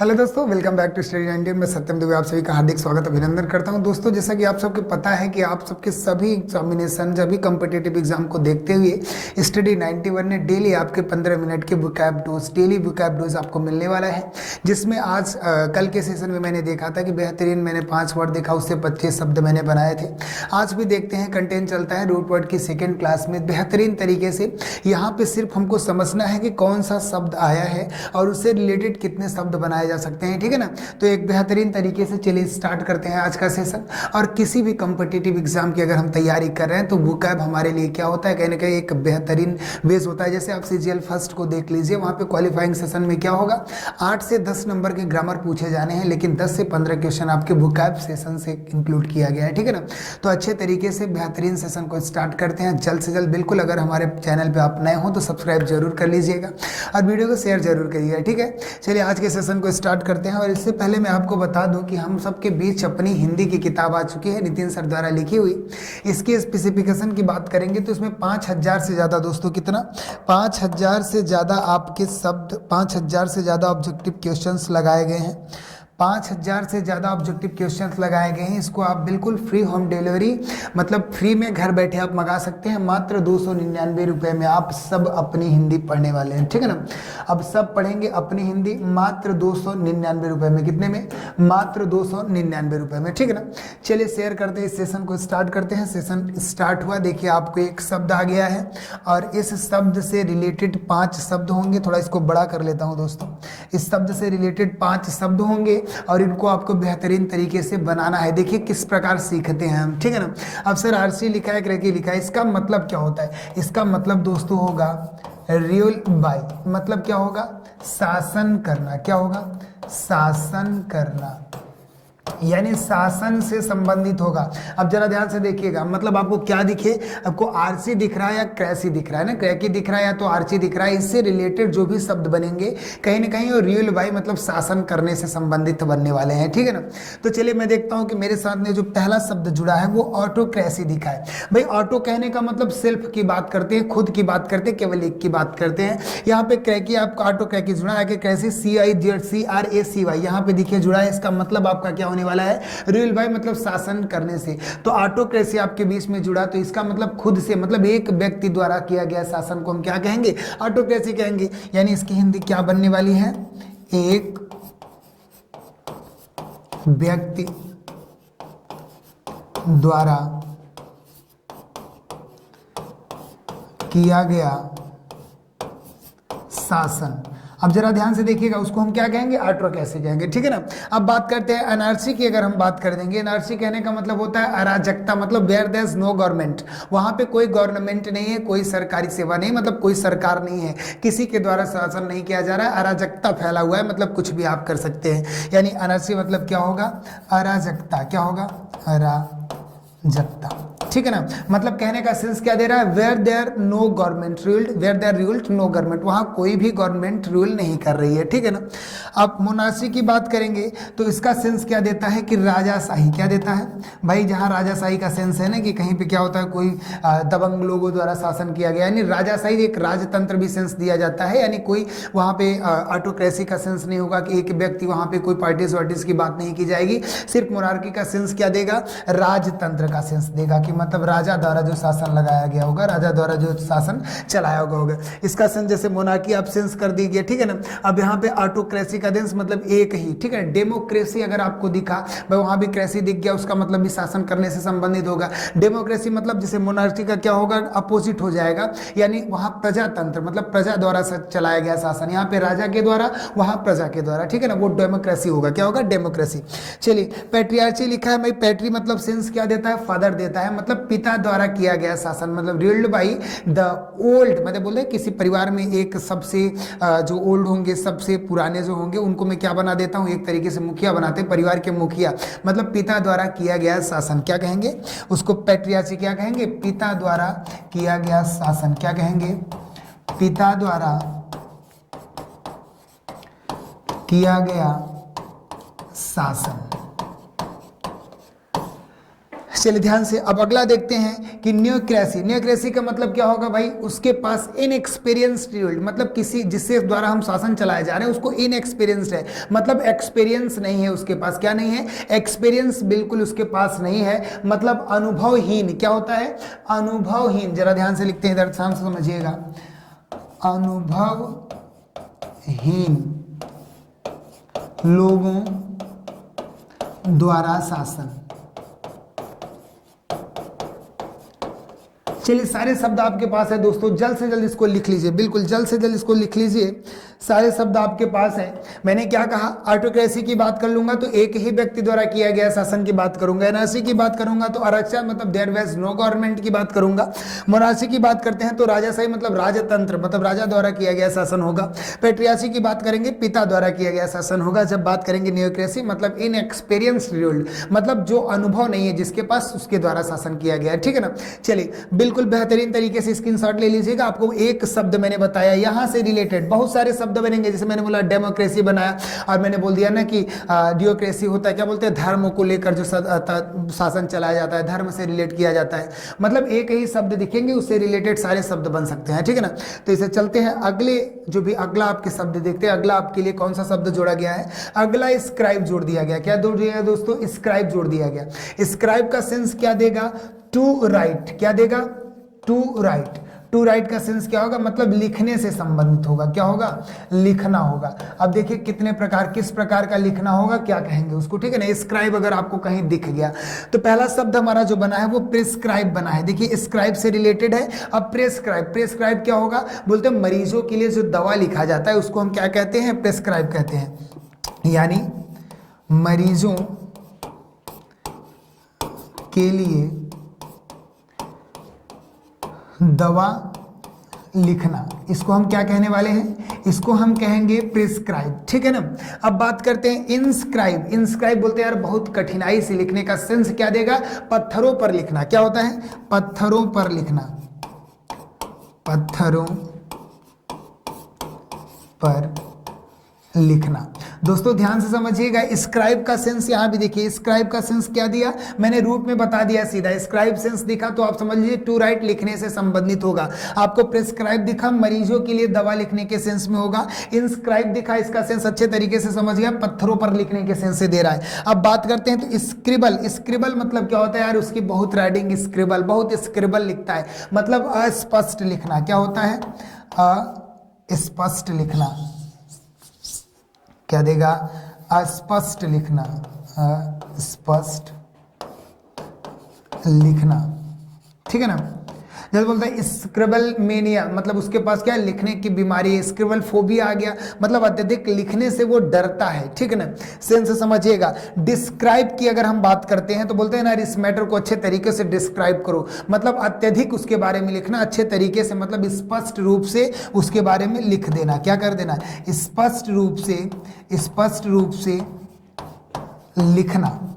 Hello दोस्तों, welcome back to study 90। मैं सत्यम दुबे आप सभी का हार्दिक स्वागत अभिनंदन करता हूं। दोस्तों, जैसा कि आप सबको पता है कि आप सबके सभी एग्जामिनेशन सभी कम्पिटेटिव एग्जाम को देखते हुए स्टडी 91 ने डेली आपके 15 मिनट के vocab dose daily vocab dose आपको मिलने वाला है, जिसमें आज कल के सेशन में मैंने देखा था कि बेहतरीन मैंने 5 वर्ड देखा, उससे 25 शब्द मैंने बनाए थे। आज भी देखते हैं, कंटेंट चलता है रूट वर्ड की सेकेंड क्लास में बेहतरीन तरीके से। यहाँ पे सिर्फ हमको समझना है कि कौन सा शब्द आया है और उससे रिलेटेड कितने शब्द बनाए जा सकते हैं, ठीक है ना। तो एक बेहतरीन तरीके से चलिए स्टार्ट करते हैं आज का सेशन। और किसी भी कॉम्पिटिटिव एग्जाम की अगर हम तैयारी कर रहे हैं तो वोकैब हमारे लिए क्या होता है, कहीं ना कहीं एक बेहतरीन बेस होता है। जैसे आप सीजीएल फर्स्ट को देख लीजिए, वहाँ पे क्वालिफाइंग सेशन में क्या होगा, 8 से 10 नंबर के ग्रामर पूछे जाने हैं, लेकिन 10 से 15 क्वेश्चन आपके वोकैब सेशन से इंक्लूड किया गया है, ठीक है ना। तो अच्छे तरीके से बेहतरीन सेशन को स्टार्ट करते हैं जल्द से जल्द। बिल्कुल, अगर हमारे चैनल पर आप नए हो तो सब्सक्राइब जरूर कर लीजिएगा और वीडियो को शेयर जरूर करिएगा, ठीक है। चलिए आज के सेशन को स्टार्ट करते हैं। और इससे पहले मैं आपको बता दूं कि हम सबके बीच अपनी हिंदी की किताब आ चुकी है, नितिन सर द्वारा लिखी हुई। इसके स्पेसिफिकेशन की बात करेंगे तो इसमें 5000 से ज़्यादा, दोस्तों कितना, 5000 से ज़्यादा आपके शब्द, 5000 से ज़्यादा ऑब्जेक्टिव क्वेश्चंस लगाए गए हैं। 5000 से ज़्यादा ऑब्जेक्टिव क्वेश्चंस लगाए गए हैं। इसको आप बिल्कुल फ्री होम डिलीवरी, मतलब फ्री में घर बैठे आप मंगा सकते हैं। मात्र 299 रुपये में आप सब अपनी हिंदी पढ़ने वाले हैं, ठीक है ना। अब सब पढ़ेंगे अपनी हिंदी मात्र 299 रुपये में। कितने में? मात्र 299 रुपये में, ठीक है ना। चलिए शेयर करते हैं, इस सेशन को स्टार्ट करते हैं। सेशन स्टार्ट हुआ, देखिए आपको एक शब्द आ गया है और इस शब्द से रिलेटेड 5 शब्द होंगे। थोड़ा इसको बड़ा कर लेता हूँ दोस्तों। इस शब्द से रिलेटेड 5 शब्द होंगे और इनको आपको बेहतरीन तरीके से बनाना है। देखिए किस प्रकार सीखते हैं हम, ठीक है ना। अब सर आरसी लिखा है, क्रैकी लिखा है, इसका मतलब क्या होता है? इसका मतलब दोस्तों होगा रूल बाय, मतलब क्या होगा? शासन करना। क्या होगा? शासन करना, यानी शासन से संबंधित होगा। अब जरा ध्यान से देखिएगा, मतलब आपको क्या दिखे, आपको आरसी दिख रहा है या क्रैसी दिख रहा है ना, क्रैकी दिख रहा है या तो आरसी दिख रहा है। इससे रिलेटेड जो भी शब्द बनेंगे कहीं ना कहीं और रियल बाई मतलब शासन करने से संबंधित बनने वाले हैं, ठीक है ना। तो चलिए मैं देखता हूं कि मेरे साथ में जो पहला शब्द जुड़ा है वो ऑटोक्रेसी दिखा है। भाई ऑटो कहने का मतलब सेल्फ की बात करते हैं, खुद की बात करते हैं, केवल एक की बात करते हैं। यहाँ पे क्रैकी आपका ऑटो क्रैकी जुड़ा है, क्रैसी CICRACY यहाँ पे देखिए जुड़ा है। इसका मतलब आपका क्या होने वाला है? रूल बाय मतलब शासन करने से। तो ऑटोक्रेसी आपके बीच में जुड़ा, तो इसका मतलब खुद से, मतलब एक व्यक्ति द्वारा किया गया शासन को हम क्या कहेंगे? ऑटोक्रेसी कहेंगे। यानी इसकी हिंदी क्या बनने वाली है? एक व्यक्ति द्वारा किया गया शासन। अब जरा ध्यान से देखिएगा, उसको हम क्या कहेंगे? ऑटोक्रेसी कहेंगे, ठीक है ना। अब बात करते हैं एनआरसी की। अगर हम बात कर देंगे, एनआरसी कहने का मतलब होता है अराजकता, मतलब where there is no government, वहां पे कोई गवर्नमेंट नहीं है, कोई सरकारी सेवा नहीं, मतलब कोई सरकार नहीं है, किसी के द्वारा शासन नहीं किया जा रहा है, अराजकता फैला हुआ है, मतलब कुछ भी आप कर सकते हैं। यानी एनआरसी मतलब क्या होगा? अराजकता। क्या होगा? अराजकता, ठीक है ना। मतलब कहने का सेंस क्या दे रहा है? Where there no government ruled, where there ruled no government, वहां कोई भी गवर्नमेंट रूल नहीं कर रही है, ठीक है ना। अब मोनार्ची की बात करेंगे तो इसका सेंस क्या देता है कि राजाशाही। क्या देता है भाई? जहां राजाशाही का सेंस है ना कि कहीं पे क्या होता है, कोई दबंग लोगों द्वारा शासन किया गया, यानी राजाशाही एक राजतंत्र भी सेंस दिया जाता है। यानी कोई वहां पे ऑटोक्रेसी का सेंस नहीं होगा कि एक व्यक्ति, वहां पे कोई पार्टीज वार्टीज की बात नहीं की जाएगी। सिर्फ मोनार्की का सेंस क्या देगा? राजतंत्र का सेंस देगा कि मतलब राजा द्वारा जो शासन लगाया गया होगा, राजा द्वारा जो शासन चलाया होगा। इसका सेंस जैसे मोनार्की आप सेंस कर दीजिए, ठीक है ना। अब यहाँ पे ऑटोक्रेसी का सेंस मतलब एक ही, ठीक है। डेमोक्रेसी अगर आपको दिखा, भाई वहां भी क्रेसी दिख गया, उसका मतलब भी शासन करने से संबंधित होगा। डेमोक्रेसी मतलब जैसे मोनार्की का क्या होगा? अपोजिट हो जाएगा, यानी वहां प्रजातंत्र मतलब प्रजा द्वारा चलाया गया शासन, यहाँ पे राजा के द्वारा, वहां प्रजा के द्वारा, ठीक है ना। वो डेमोक्रेसी होगा। क्या होगा? डेमोक्रेसी। चलिए पैट्रियार्ची लिखा है भाई, पैट्री मतलब सेंस क्या देता है? फादर देता है, मतलब पिता द्वारा किया गया शासन, मतलब रूल्ड बाई द ओल्ड, मतलब बोलते हैं किसी परिवार में एक सबसे जो ओल्ड होंगे, सबसे पुराने जो होंगे, उनको मैं क्या बना देता हूँ? एक तरीके से मुखिया बनाते हैं, परिवार के मुखिया, मतलब पिता द्वारा किया गया शासन। क्या कहेंगे उसको? पैट्रियार्ची। क्या कहेंगे? पिता द्वारा किया गया शासन। क्या कहेंगे? पिता द्वारा किया गया शासन। चलिए ध्यान से अब अगला देखते हैं कि न्यूक्रेसी। न्यूक्रेसी का मतलब क्या होगा भाई, उसके पास इनएक्सपीरियंस्ड रूल्ड, मतलब किसी जिससे द्वारा हम शासन चलाए जा रहे हैं उसको इनएक्सपीरियंस्ड है, मतलब एक्सपीरियंस नहीं है उसके पास। क्या नहीं है? एक्सपीरियंस बिल्कुल उसके पास नहीं है, मतलब अनुभवहीन। क्या होता है? अनुभवहीन। जरा ध्यान से लिखते हैं, इधर ध्यान से समझिएगा, अनुभवहीन लोगों द्वारा शासन। चलिए सारे शब्द आपके पास है दोस्तों, जल्द से जल्द इसको लिख लीजिए, बिल्कुल जल्द से जल्द इसको लिख लीजिए, सारे शब्द आपके पास हैं। मैंने क्या कहा, ऑटोक्रेसी की बात कर लूंगा तो एक ही व्यक्ति द्वारा किया गया शासन की बात करूंगा। एनार्की की बात करूंगा तो आरक्षण मतलब देयर वाज नो गवर्नमेंट की बात करूंगा। मोनार्ची की बात करते हैं तो राजाशाही मतलब राजतंत्र मतलब राजा द्वारा किया गया शासन होगा। पेट्रियासी की बात करेंगे पिता द्वारा किया गया शासन होगा। जब बात करेंगे न्यूक्रेसी मतलब इनएक्सपीरियंस्ड रूल्ड, मतलब जो अनुभव नहीं है जिसके पास, उसके द्वारा शासन किया गया है। ठीक है ना। चलिए बिल्कुल बेहतरीन तरीके से स्क्रीनशॉट ले लीजिएगा। आपको एक शब्द मैंने बताया, यहाँ से रिलेटेड बहुत सारे शब्द बनेंगे। जैसे मैंने बोला डेमोक्रेसी बनाया और मैंने बोल दिया ना कि डियोक्रेसी होता है, क्या बोलते हैं, धर्म को लेकर जो शासन चलाया जाता है, धर्म से रिलेट किया जाता है। मतलब एक ही शब्द दिखेंगे उससे रिलेटेड सारे शब्द बन सकते हैं। ठीक है ना। तो इसे चलते हैं अगले, जो भी अगला आपके शब्द देखते हैं। अगला आपके लिए कौन सा शब्द जोड़ा गया है? अगला स्क्राइब जोड़ दिया गया। क्या जोड़ दिया गया दोस्तों? स्क्राइब जोड़ दिया गया। स्क्राइब का सेंस क्या देगा? To right. क्या देगा? To right. टू राइट का सेंस क्या होगा? मतलब लिखने से संबंधित होगा। क्या होगा? लिखना होगा। अब देखिए कितने प्रकार, किस प्रकार का लिखना होगा, क्या कहेंगे उसको। ठीक है ना। स्क्राइब अगर आपको कहीं दिख गया तो पहला शब्द हमारा जो बना है वो प्रेस्क्राइब बना है। देखिए स्क्राइब से रिलेटेड है। अब प्रेस्क्राइब, प्रेस्क्राइब क्या होगा? बोलते हैं मरीजों के लिए जो दवा लिखा जाता है उसको हम क्या कहते हैं? प्रेस्क्राइब कहते हैं। यानी मरीजों के लिए दवा लिखना, इसको हम क्या कहने वाले हैं? इसको हम कहेंगे प्रिस्क्राइब। ठीक है ना। अब बात करते हैं इंस्क्राइब। इंस्क्राइब बोलते हैं यार बहुत कठिनाई से लिखने का, सेंस क्या देगा? पत्थरों पर लिखना। क्या होता है? पत्थरों पर लिखना। पत्थरों पर लिखना। दोस्तों ध्यान से समझिएगा, स्क्राइब का सेंस यहाँ भी देखिए। स्क्राइब का सेंस क्या दिया? मैंने रूट में बता दिया सीधा। स्क्राइब सेंस दिखा तो आप समझ लीजिए टू राइट लिखने से संबंधित होगा। आपको प्रेस्क्राइब दिखा मरीजों के लिए दवा लिखने के सेंस में होगा। इंस्क्राइब दिखा, इसका सेंस अच्छे तरीके से समझ गया, पत्थरों पर लिखने के सेंस से दे रहा है। अब बात करते हैं तो स्क्रिबल। स्क्रिबल मतलब क्या होता है यार? उसकी बहुत राइटिंग, स्क्रिबल बहुत स्क्रिबल लिखता है, मतलब अस्पष्ट लिखना। क्या होता है? अस्पष्ट लिखना। क्या देगा? अस्पष्ट लिखना। अस्पष्ट लिखना। ठीक है ना। जैसे बोलते हैं स्क्रिबल मेनिया, मतलब उसके पास क्या है? लिखने की बीमारी है। स्क्रिबल फोबिया आ गया, मतलब अत्यधिक लिखने से वो डरता है। ठीक है ना। सेंस समझिएगा। डिस्क्राइब की अगर हम बात करते हैं तो बोलते हैं ना इस मैटर को अच्छे तरीके से डिस्क्राइब करो, मतलब अत्यधिक उसके बारे में लिखना, अच्छे तरीके से, मतलब स्पष्ट रूप से उसके बारे में लिख देना। क्या कर देना? स्पष्ट रूप से, स्पष्ट रूप से लिखना।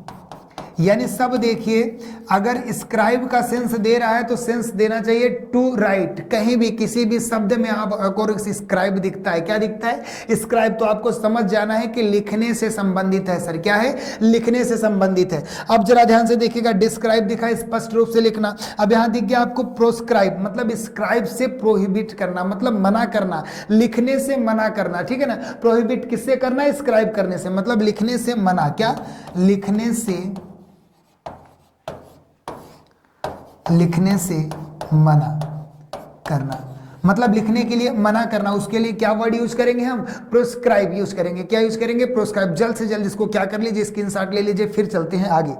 यानी सब देखिए, अगर स्क्राइब का सेंस दे रहा है तो सेंस देना चाहिए टू राइट। कहीं भी किसी भी शब्द में आप अगर स्क्राइब दिखता है, क्या दिखता है? स्क्राइब, तो आपको समझ जाना है कि लिखने से संबंधित है। सर क्या है? लिखने से संबंधित है। अब जरा ध्यान से देखिएगा, डिस्क्राइब दिखा स्पष्ट रूप से लिखना। अब यहां दिख गया आपको प्रोस्क्राइब, मतलब स्क्राइब से प्रोहिबिट करना, मतलब मना करना, लिखने से मना करना। ठीक है ना। प्रोहिबिट किससे करना? स्क्राइब करने से, मतलब लिखने से मना। क्या? लिखने से मना करना, मतलब लिखने के लिए मना करना। उसके लिए क्या वर्ड यूज करेंगे हम? प्रोस्क्राइब यूज करेंगे। क्या यूज करेंगे? प्रोस्क्राइब। जल्द से जल्द इसको क्या कर लीजिए? स्क्रीनशॉट ले लीजिए, फिर चलते हैं आगे।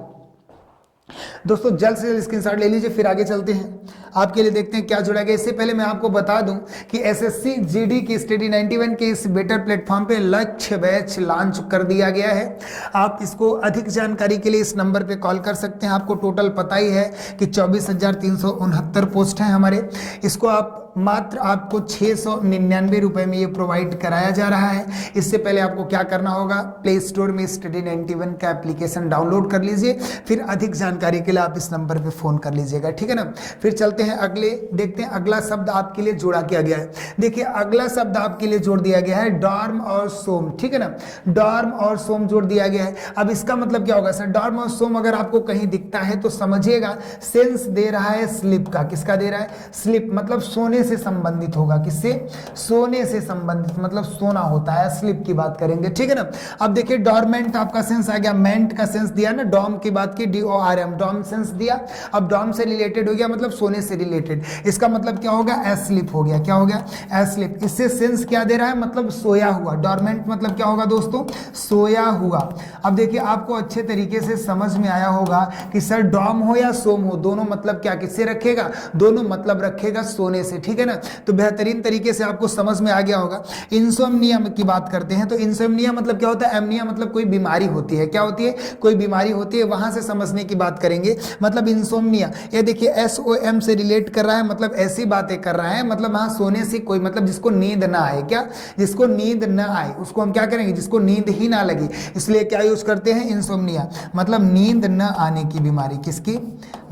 दोस्तों जल्द से जल्द स्क्रीनशॉट ले लीजिए, फिर आगे चलते हैं। आपके लिए देखते हैं क्या जुड़ा गया। इससे पहले मैं आपको बता दूं कि एसएससी जीडी की स्टडी 91 के इस बेटर प्लेटफॉर्म पे लक्ष्य बैच लॉन्च कर दिया गया है। आप इसको अधिक जानकारी के लिए इस नंबर पे कॉल कर सकते हैं। आपको टोटल पता ही है कि 24,369 पोस्ट हैं हमारे। इसको आप मात्र आपको 699 रुपए में ये प्रोवाइड कराया जा रहा है। इससे पहले आपको क्या करना होगा, प्ले स्टोर में स्टडी 91 का एप्लीकेशन डाउनलोड कर लीजिए, फिर अधिक जानकारी के लिए आप इस नंबर पे फोन कर लीजिएगा, ठीक है ना। फिर चलते हैं अगले, देखते हैं अगला शब्द आपके लिए जोड़ा किया गया है। देखिए अगला शब्द आपके लिए जोड़ दिया गया है डॉर्म और सोम, ठीक है ना, डॉर्म और सोम जोड़ दिया गया है। अब इसका मतलब क्या होगा सर, डॉर्म और सोम अगर आपको कहीं दिखता है तो समझिएगा सेंस दे रहा है स्लीप का। किसका दे रहा है, स्लीप, मतलब सोने से संबंधित होगा। किससे, सोने से संबंधित, मतलब सोना होता है, स्लीप की बात करेंगे, ठीक है ना। अब देखिए डॉर्मेंट आपका सेंस आ गया, मेंट का सेंस दिया ना, डॉम की बात की, DORM, डॉम सेंस दिया। अब डॉम से रिलेटेड हो गया, मतलब सोने से रिलेटेड, इसका मतलब क्या होगा, एस्लीप हो गया। क्या हो गया, एस्लीप। इससे सेंस क्या दे रहा है, मतलब सोया हुआ। डॉर्मेंट मतलब क्या होगा दोस्तों, सोया हुआ। अब देखिए आपको अच्छे तरीके से समझ में आया होगा कि सर डॉम हो या सोम हो, दोनों मतलब क्या किससे रखेगा, दोनों मतलब रखेगा सोने से, ठीक है ना। तो बेहतरीन तरीके से आपको समझ में आ गया होगा। इंसोम्निया की बात करते हैं तो इंसोम्निया मतलब क्या होता है, एमनिया मतलब कोई बीमारी होती है। क्या होती है, कोई बीमारी होती है, वहां से समझने की बात करेंगे। मतलब इंसोम्निया, ये देखिए SOM से रिलेट कर रहा है, मतलब ऐसी बातें कर रहा है, मतलब वहां सोने से कोई, मतलब जिसको नींद ना आए, क्या, जिसको नींद ना आए उसको हम क्या करेंगे, जिसको नींद ही ना लगी, इसलिए क्या यूज करते हैं, इंसोम्निया, मतलब नींद न आने की बीमारी। किसकी,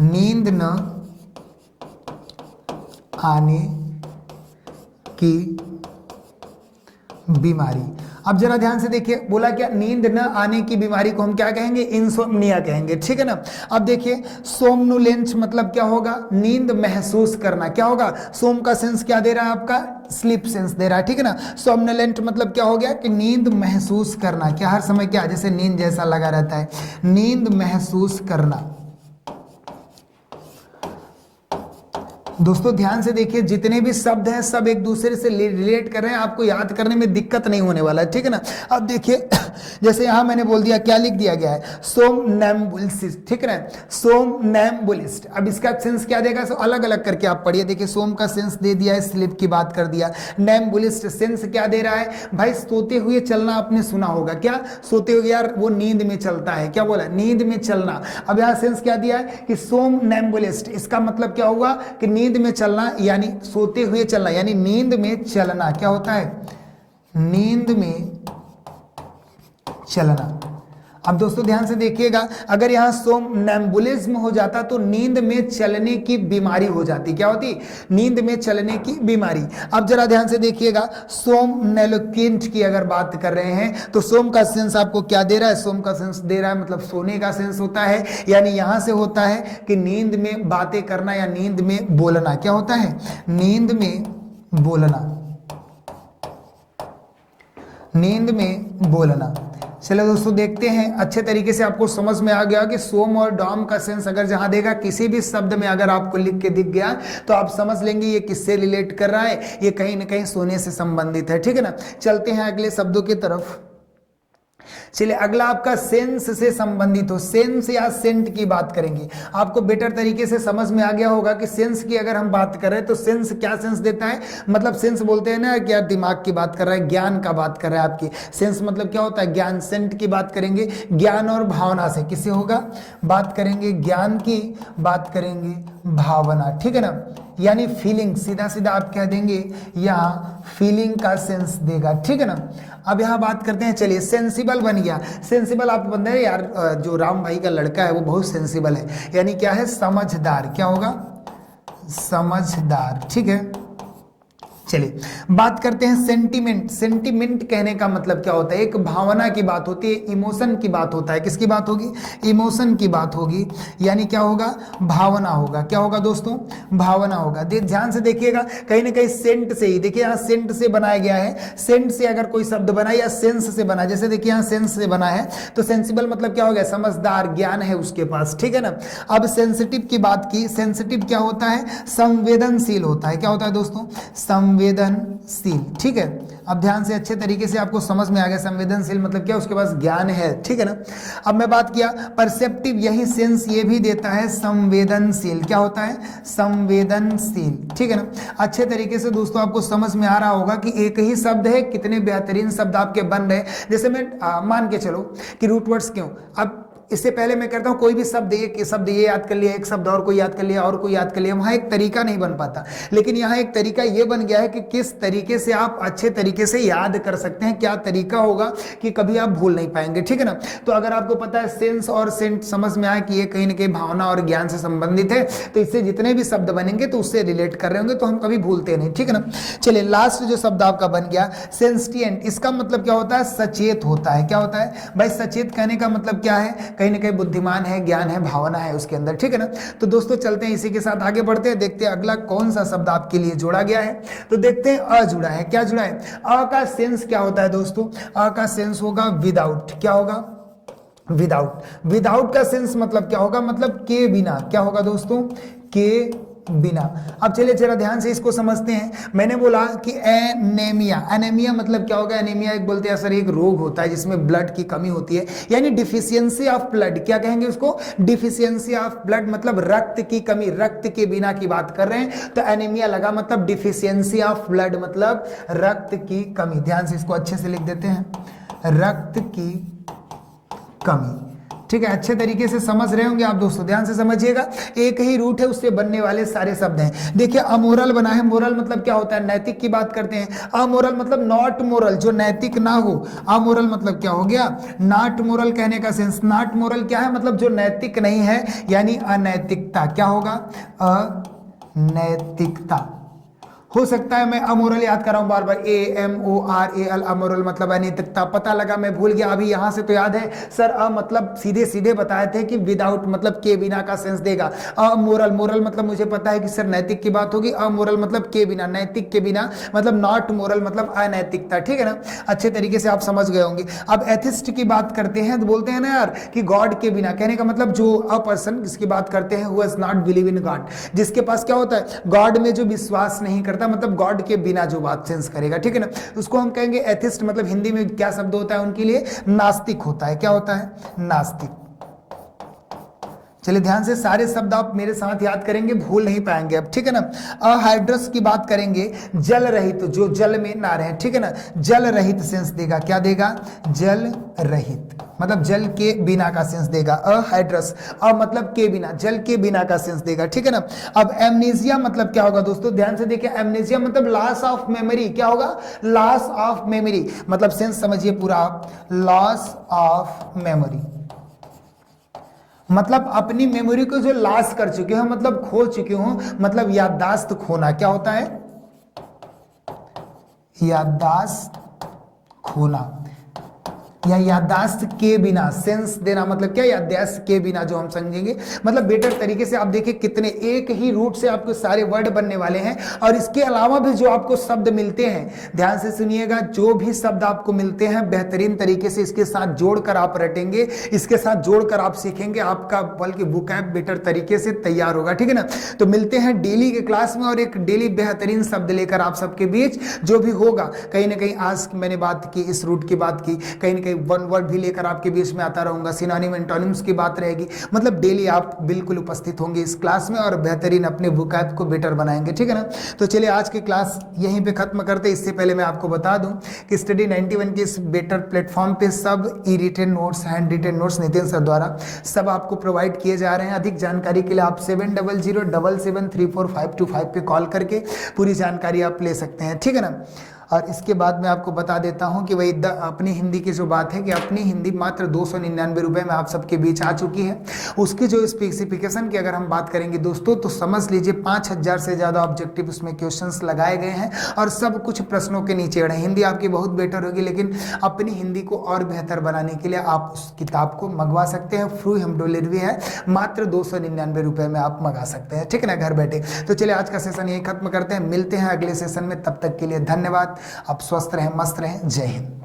नींद न आने की बीमारी। अब जरा ध्यान से देखिए, बोला क्या, नींद न आने की बीमारी को हम क्या कहेंगे, इंसोम्निया कहेंगे, ठीक है ना। अब देखिए सोमनुलेंस मतलब क्या होगा, नींद महसूस करना। क्या होगा, सोम का सेंस क्या दे रहा है आपका, स्लीप सेंस दे रहा है, ठीक है ना। सोमनुलेंट मतलब क्या हो गया कि नींद महसूस करना। क्या, हर समय क्या, जैसे नींद जैसा लगा रहता है, नींद महसूस करना। दोस्तों ध्यान से देखिए, जितने भी शब्द हैं सब एक दूसरे से रिलेट कर रहे हैं, आपको याद करने में दिक्कत नहीं होने वाला है, ठीक है ना। अब देखिए जैसे यहां मैंने बोल दिया, क्या लिख दिया गया है, सोमनैम्बुलिस्ट, ठीक है ना, सोमनैम्बुलिस्ट। अब इसका सेंस क्या देगा, सो अलग अलग करके आप पढ़िए। देखिए सोम का सेंस दे दिया है, स्लीप की बात कर दिया। नैम्बुलिस्ट सेंस क्या दे रहा है भाई, सोते हुए चलना आपने सुना होगा। क्या, सोते हुए, यार वो नींद में चलता है, क्या बोला, नींद में चलना। अब यहाँ सेंस क्या दिया है कि सोमनैम्बुलिस्ट, इसका मतलब क्या हुआ कि नींद में चलना, यानी सोते हुए चलना, यानी नींद में चलना। क्या होता है, नींद में चलना। अब दोस्तों ध्यान से देखिएगा, अगर यहां सोमनैम्बुलिज्म हो जाता तो नींद में चलने की बीमारी हो जाती। क्या होती, नींद में चलने की बीमारी। अब जरा ध्यान से देखिएगा, सोमनैलोक्विंट की अगर बात कर रहे हैं तो सोम का सेंस आपको क्या दे रहा है, सोम का सेंस दे रहा है, मतलब सोने का सेंस होता है, यानी यहां से होता है कि नींद में बातें करना या नींद में बोलना। क्या होता है, नींद में बोलना, नींद में बोलना। चलो दोस्तों देखते हैं, अच्छे तरीके से आपको समझ में आ गया कि सोम और डॉम का सेंस अगर जहां देगा, किसी भी शब्द में अगर आपको लिख के दिख गया तो आप समझ लेंगे ये किससे रिलेट कर रहा है, ये कहीं ना कहीं सोने से संबंधित है, ठीक है ना। चलते हैं अगले शब्दों की तरफ। चलिए अगला आपका सेंस से संबंधित हो, सेंस या सेंट की बात करेंगे। आपको बेटर तरीके से समझ में आ गया होगा कि सेंस की अगर हम बात कर रहे हैं तो सेंस क्या सेंस देता है, मतलब सेंस बोलते हैं ना, क्या दिमाग की बात कर रहा है, ज्ञान का बात कर रहा है आपकी। सेंस मतलब क्या होता है, ज्ञान। सेंट की बात करेंगे ज्ञान और भावना से, किससे होगा, बात करेंगे ज्ञान की, बात करेंगे भावना, ठीक है ना, यानी फीलिंग। सीधा सीधा आप कह देंगे यहाँ फीलिंग का सेंस देगा, ठीक है ना। अब यहाँ बात करते हैं, चलिए सेंसिबल बन गया। सेंसिबल आप बंदे हैं यार, जो राम भाई का लड़का है वो बहुत सेंसिबल है, यानी क्या है, समझदार। क्या होगा, समझदार, ठीक है। चलिए बात करते हैं सेंटीमेंट। सेंटीमेंट कहने का मतलब क्या होता है, एक भावना की बात होती है, इमोशन की बात होता है। किसकी बात होगी, इमोशन की बात होगी, यानी क्या होगा, भावना होगा। क्या होगा दोस्तों, भावना होगा। ध्यान से देखिएगा, कहीं ना कहीं सेंट से ही, देखिए यहाँ सेंट से बनाया गया है। सेंट से अगर कोई शब्द बना या सेंस से बना, जैसे देखिए यहाँ सेंस से बना है तो सेंसिबल मतलब क्या हो गया, समझदार, ज्ञान है उसके पास, ठीक है ना। अब सेंसिटिव की बात की, सेंसिटिव क्या होता है, संवेदनशील होता है। क्या होता है दोस्तों, संवेदनशील, ठीक है। अब ध्यान से अच्छे तरीके से आपको समझ में आ गया, संवेदनशील मतलब क्या, उसके पास ज्ञान है, ठीक है ना। अब मैं बात किया परसेप्टिव, यही सेंस ये भी देता है, संवेदनशील। क्या होता है, संवेदनशील, ठीक है ना। अच्छे तरीके से दोस्तों आपको समझ में आ रहा होगा कि एक ही शब्द है, कितने बेहतरीन शब्द आपके बन रहे। जैसे मैं मान के चलो कि रूट वर्ड्स क्यों, अब इससे पहले मैं कहता हूं कोई भी शब्द ये याद कर लिया, एक शब्द और कोई याद कर लिया, और कोई याद कर लिया, वहां एक तरीका नहीं बन पाता। लेकिन यहाँ एक तरीका ये बन गया है कि किस तरीके से आप अच्छे तरीके से याद कर सकते हैं, क्या तरीका होगा कि कभी आप भूल नहीं पाएंगे, ठीक है ना। तो अगर आपको पता है सेंस और सेंट समझ में आया कि ये कहीं ना कहीं भावना और ज्ञान से संबंधित है, तो इससे जितने भी शब्द बनेंगे तो उससे रिलेट कर रहे होंगे, तो हम कभी भूलते नहीं, ठीक है ना। चलिए लास्ट जो शब्द आपका बन गया सेंसिटिएंट, इसका मतलब क्या होता है? सचेत होता है। क्या होता है भाई? सचेत कहने का मतलब क्या है? कहीं ना कहीं बुद्धिमान है, ज्ञान है, भावना है उसके अंदर, ठीक है ना। तो दोस्तों चलते हैं, इसी के साथ आगे बढ़ते हैं, देखते हैं अगला कौन सा शब्द आपके लिए जोड़ा गया है। तो देखते हैं अ जुड़ा है। क्या जुड़ा है? अ का सेंस क्या होता है दोस्तों? अ का सेंस होगा विदाउट। क्या होगा? विदाउट। विदाउट का सेंस मतलब क्या होगा? मतलब के बिना। क्या होगा दोस्तों? के बिना। अब चलिए जरा ध्यान से इसको समझते हैं। मैंने बोला कि एनीमिया, एनीमिया मतलब क्या होगा? एनीमिया एक बोलते हैं सर एक रोग होता है जिसमें ब्लड की कमी होती है, यानी डिफिशियंसी ऑफ ब्लड। क्या कहेंगे उसको? डिफिशियंसी ऑफ ब्लड, मतलब रक्त की कमी, रक्त के बिना की बात कर रहे हैं। तो एनीमिया लगा मतलब डिफिशियंसी ऑफ ब्लड, मतलब रक्त की कमी। ध्यान से इसको अच्छे से लिख देते हैं, रक्त की कमी, ठीक है। अच्छे तरीके से समझ रहे होंगे आप दोस्तों, ध्यान से समझिएगा। एक ही रूट है, उससे बनने वाले सारे शब्द हैं। देखिए अमोरल बना है। मोरल मतलब क्या होता है? नैतिक की बात करते हैं। अमोरल मतलब नॉट मोरल, जो नैतिक ना हो। अमोरल मतलब क्या हो गया? नॉट मोरल कहने का सेंस। नॉट मोरल क्या है? मतलब जो नैतिक नहीं है, यानी अनैतिकता। क्या होगा? अनैतिकता। हो सकता है मैं अमोरल याद कर रहा हूं बार बार, AMORAL, अमोरल मतलब अनैतिकता। पता लगा मैं भूल गया, अभी यहां से तो याद है सर। मतलब सीधे सीधे बताए थे कि विदाउट मतलब के बिना का सेंस देगा। अमोरल, मोरल मतलब मुझे पता है कि सर नैतिक की बात होगी। अमोरल मतलब के बिना, नैतिक के बिना, मतलब नॉट मोरल मतलब अनैतिकता, ठीक है ना। अच्छे तरीके से आप समझ गए होंगे। अब एथिस्ट की बात करते हैं तो बोलते हैं ना यार कि गॉड के बिना, कहने का मतलब जो अ पर्सन जिसकी बात करते हैं, who has not believe in God, जिसके पास क्या होता है? गॉड में जो विश्वास नहीं करता, मतलब गॉड के बिना जो बात सेंस करेगा, ठीक है ना, उसको हम कहेंगे एथिस्ट। मतलब हिंदी में क्या शब्द होता है उनके लिए? नास्तिक होता है। क्या होता है? नास्तिक। चलिए ध्यान से सारे शब्द आप मेरे साथ याद करेंगे, भूल नहीं पाएंगे अब, ठीक है ना। अहाइड्रस की बात करेंगे, जल रहित, जो जल में ना रहे, ठीक है ना। जल रहित सेंस देगा। क्या देगा? जल रहित, मतलब जल के बिना का सेंस देगा। अहाइड्रस, मतलब के बिना, जल के बिना का सेंस देगा, ठीक है ना। अब एमनेसिया मतलब क्या होगा दोस्तों? ध्यान से देखिए, एमनेसिया मतलब लॉस ऑफ मेमोरी। क्या होगा? लॉस ऑफ मेमोरी, मतलब सेंस समझिए पूरा आप, लॉस ऑफ मेमोरी मतलब अपनी मेमोरी को जो लॉस कर चुके हो, मतलब खो चुके हो, मतलब याददाश्त खोना। क्या होता है? याददाश्त खोना, या याददाश्त के बिना सेंस देना, मतलब क्या? याददाश्त के बिना, जो हम समझेंगे मतलब बेटर तरीके से। आप देखिए कितने एक ही रूट से आपको सारे वर्ड बनने वाले हैं, और इसके अलावा भी जो आपको शब्द मिलते हैं, ध्यान से सुनिएगा, जो भी शब्द आपको मिलते हैं बेहतरीन तरीके से इसके साथ जोड़कर आप रटेंगे, इसके साथ जोड़कर आप सीखेंगे, आपका बल्कि वोकैब बेटर तरीके से तैयार होगा, ठीक है ना। तो मिलते हैं डेली के क्लास में, और एक डेली बेहतरीन शब्द लेकर आप सबके बीच जो भी होगा, कहीं ना कहीं आज मैंने बात की, इस रूट की बात की, कहीं ना कहीं वन वर्ड भी लेकर आपके बीच में आता रहूंगा, सिनोनिम एंटोनिम्स की बात रहेगी, मतलब डेली आप बिल्कुल उपस्थित होंगे इस क्लास में, और बेहतरीन अपने वोकैब को बेटर बनाएंगे, ठीक है ना। तो चलिए आज की क्लास यहीं पे खत्म करते। इससे पहले मैं आपको बता दूं कि स्टडी 91 के इस बेटर प्लेटफॉर्म पे सब e written notes, hand written notes Nitin sir द्वारा सब आपको प्रोवाइड किए जा रहे हैं। अधिक जानकारी के लिए आप 7007734525 पे कॉल करके पूरी जानकारी आप ले सकते हैं, ठीक है ना। और इसके बाद मैं आपको बता देता हूं कि वही अपनी हिंदी की जो बात है कि अपनी हिंदी मात्र 299 रुपये में आप सबके बीच आ चुकी है। उसकी जो स्पेसिफिकेशन की अगर हम बात करेंगे दोस्तों, तो समझ लीजिए 5000 से ज़्यादा ऑब्जेक्टिव उसमें क्वेश्चंस लगाए गए हैं, और सब कुछ प्रश्नों के नीचे अड़े। हिंदी आपकी बहुत बेटर होगी, लेकिन अपनी हिंदी को और बेहतर बनाने के लिए आप उस किताब को मंगवा सकते हैं। फ्री होम डिलीवरी है, मात्र 299 रुपये में आप मंगा सकते हैं, ठीक है ना, घर बैठे। तो चलिए आज का सेशन यही खत्म करते हैं, मिलते हैं अगले सेशन में, तब तक के लिए धन्यवाद। आप स्वस्थ रहें, मस्त रहें, जय हिंद।